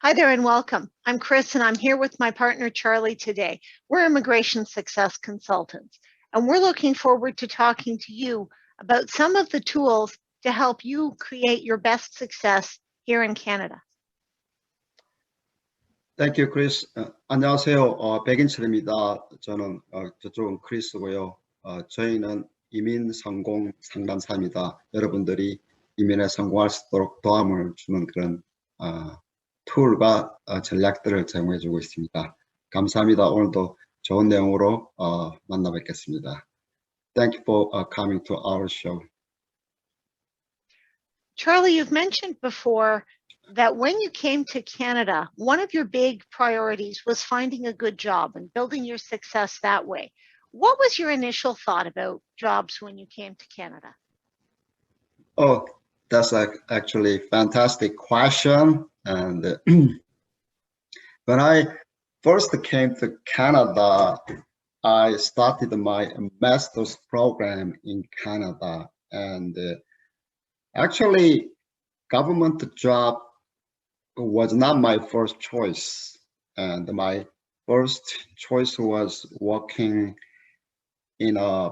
Hi there and welcome. I'm Chris and I'm here with my partner Charlie today. We're immigration success consultants and we're looking forward to talking to you about some of the tools to help you create your best success here in Canada. Thank you, Chris. 안녕하세요. 백인철입니다. 저는 저쪽은 크리스고요. 저희는 이민 성공 상담사입니다. 여러분들이 이민에 성공할 수 있도록 도움을 주는 그런 툴과 전략들을 제공해주고 있습니다. 감사합니다. 오늘도 좋은 내용으로 만나 뵙겠습니다. Thank you for coming to our show. Charlie, you've mentioned before that when you came to Canada, one of your big priorities was finding a good job and building your success that way. What was your initial thought about jobs when you came to Canada? Oh, that's actually a fantastic question. And when I first came to Canada, I started my master's program in Canada. And actually, government job was not my first choice. And my first choice was working in a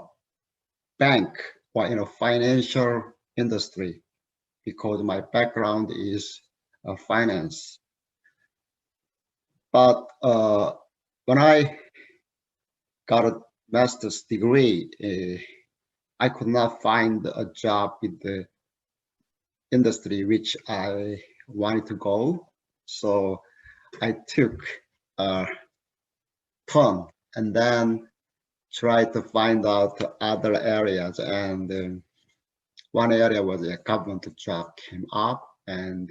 bank or in a financial industry because my background is finance. But when I got a master's degree, I could not find a job in the industry which I wanted to go. So I took a turn and then tried to find out other areas. And one area was a government job came up, and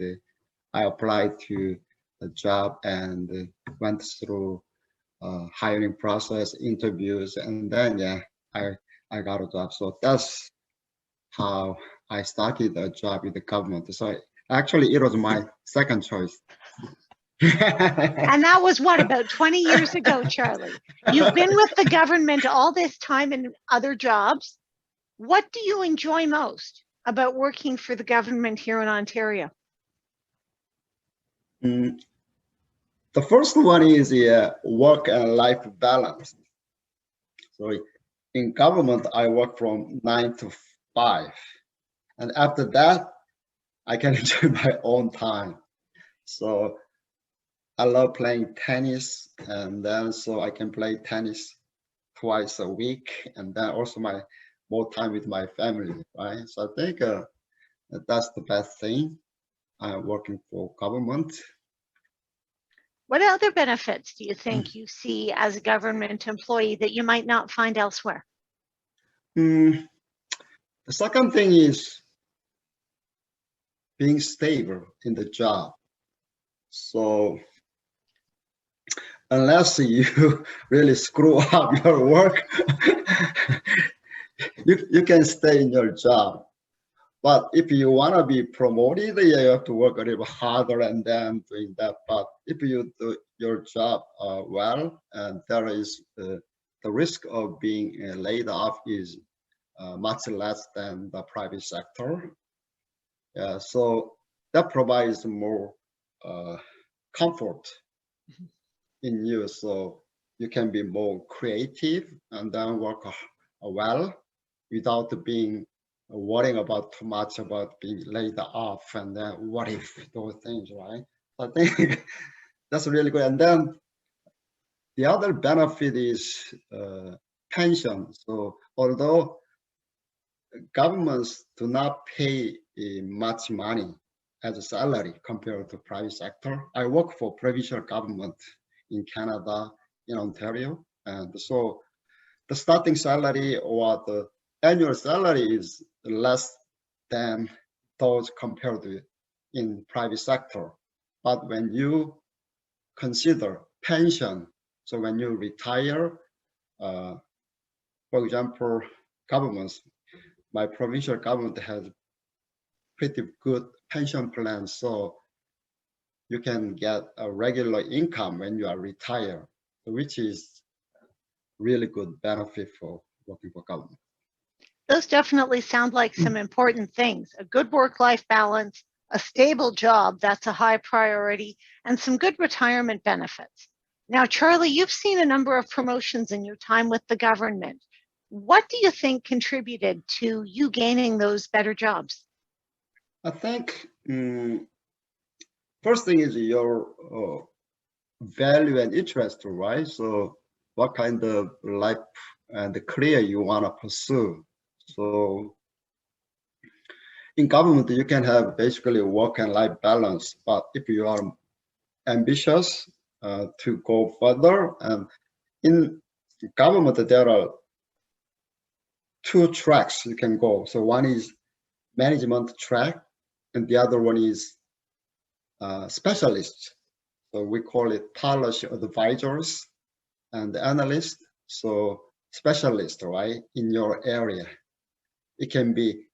I applied to the job and went through hiring process, interviews, and then I got a job. So that's how I started a job in the government. So actually, it was my second choice. And that was what, about 20 years ago, Charlie? You've been with the government all this time in other jobs. What do you enjoy most about working for the government here in Ontario? The first one is work and life balance. So in government, I work from 9 to 5. And after that, I can enjoy my own time. So I love playing tennis, and then so I can play tennis twice a week, and then also more time with my family, right? So I think that's the best thing. Working for government. What other benefits do you think you see as a government employee that you might not find elsewhere? The second thing is being stable in the job. So unless you really screw up your work, you can stay in your job. But if you want to be promoted, you have to work a little harder and then doing that. But if you do your job well, and there is the risk of being laid off is much less than the private sector. So that provides more comfort in you, so you can be more creative and then work well without being worrying about too much about being laid off and then what if those things, right? I think that's really good. And then the other benefit is pension. So although governments do not pay much money as a salary compared to private sector, I work for provincial government in Canada, in Ontario, and so the starting salary or the annual salary is less than those compared to in private sector. But when you consider pension, so when you retire, for example, governments, my provincial government has pretty good pension plan, so you can get a regular income when you are retired, which is really good benefit for working for government. Those definitely sound like some important things: a good work-life balance, a stable job, that's a high priority, and some good retirement benefits. Now, Charlie, you've seen a number of promotions in your time with the government. What do you think contributed to you gaining those better jobs? I think first thing is your value and interest, right? So what kind of life and career you want to pursue. So in government, you can have basically work and life balance, but if you are ambitious to go further, and in government, there are two tracks you can go. So one is management track, and the other one is specialist. So we call it policy advisors and analysts. So specialist, right, in your area. It can be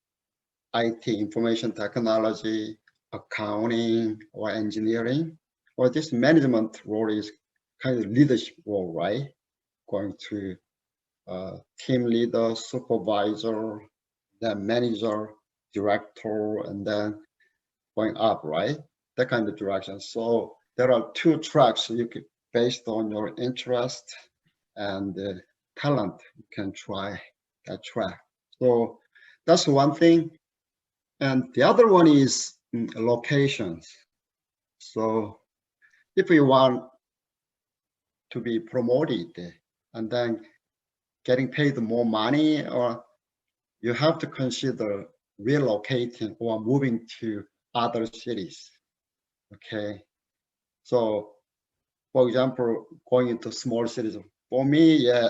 IT, information technology, accounting, or engineering. Or this management role is kind of leadership role, right? Going to team leader, supervisor, then manager, director, and then going up, right? That kind of direction. So there are two tracks you could, based on your interest and talent, you can try that track. So that's one thing. And the other one is locations. So if you want to be promoted and then getting paid more money, or you have to consider relocating or moving to other cities. Okay. So for example, going into small cities. For me, yeah,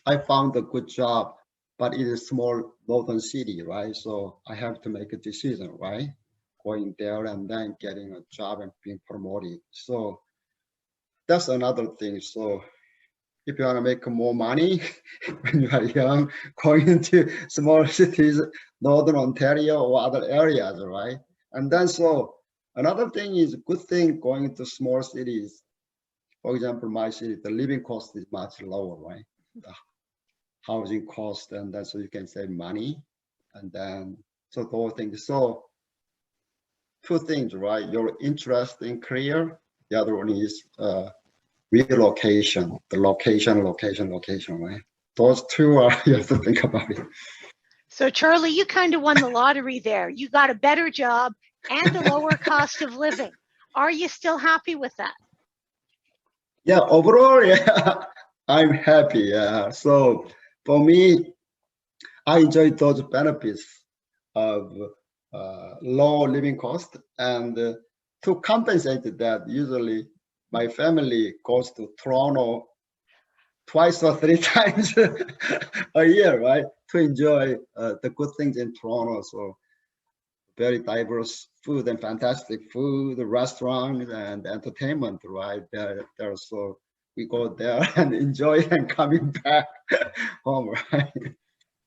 I found a good job, but it is a small northern city, right? So I have to make a decision, right? Going there and then getting a job and being promoted. So that's another thing. So if you want to make more money when you are young, going into small cities, Northern Ontario or other areas, right? And then so another thing is a good thing going into small cities. For example, my city, the living cost is much lower, right? The housing cost, and then so you can save money. And then so those things. So two things, right? Your interest in career. The other one is relocation. The location, right? Those two are you have to think about it. So, Charlie, you kind of won the lottery there. You got a better job and a lower cost of living. Are you still happy with that? Yeah, overall, yeah, I'm happy. Yeah. So for me, I enjoy those benefits of low living cost, and to compensate that, usually my family goes to Toronto twice or three times a year, right, to enjoy the good things in Toronto. So very diverse food and fantastic food, restaurants and entertainment, right? There. So we go there and enjoy and coming back home, right?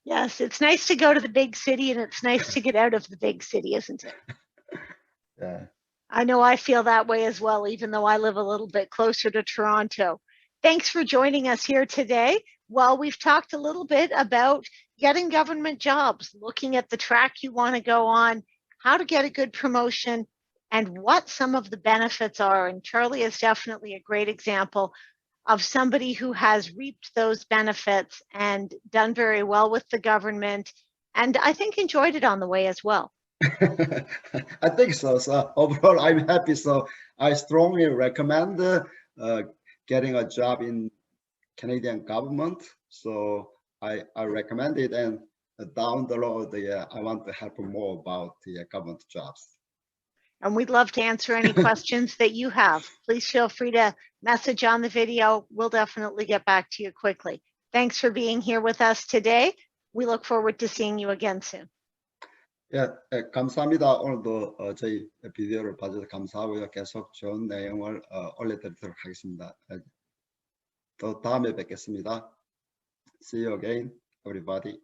Yes, it's nice to go to the big city and it's nice to get out of the big city, isn't it? Yeah. I know I feel that way as well, even though I live a little bit closer to Toronto. Thanks for joining us here today. Well, we've talked a little bit about getting government jobs, looking at the track you want to go on, how to get a good promotion, and what some of the benefits are. And Charlie is definitely a great example of somebody who has reaped those benefits and done very well with the government, and I think enjoyed it on the way as well. I think so. So overall, I'm happy. So I strongly recommend getting a job in Canadian government. So I recommend it, and down the road, I want to help more about the government jobs. And we'd love to answer any questions that you have. Please feel free to message on the video. We'll definitely get back to you quickly. Thanks for being here with us today. We look forward to seeing you again soon. 예, 감사합니다. 오늘도 저희 비디오를 봐주셔서 감사하고요. 계속 좋은 내용을 올려드리도록 하겠습니다. 또 다음에 뵙겠습니다. See you again, everybody.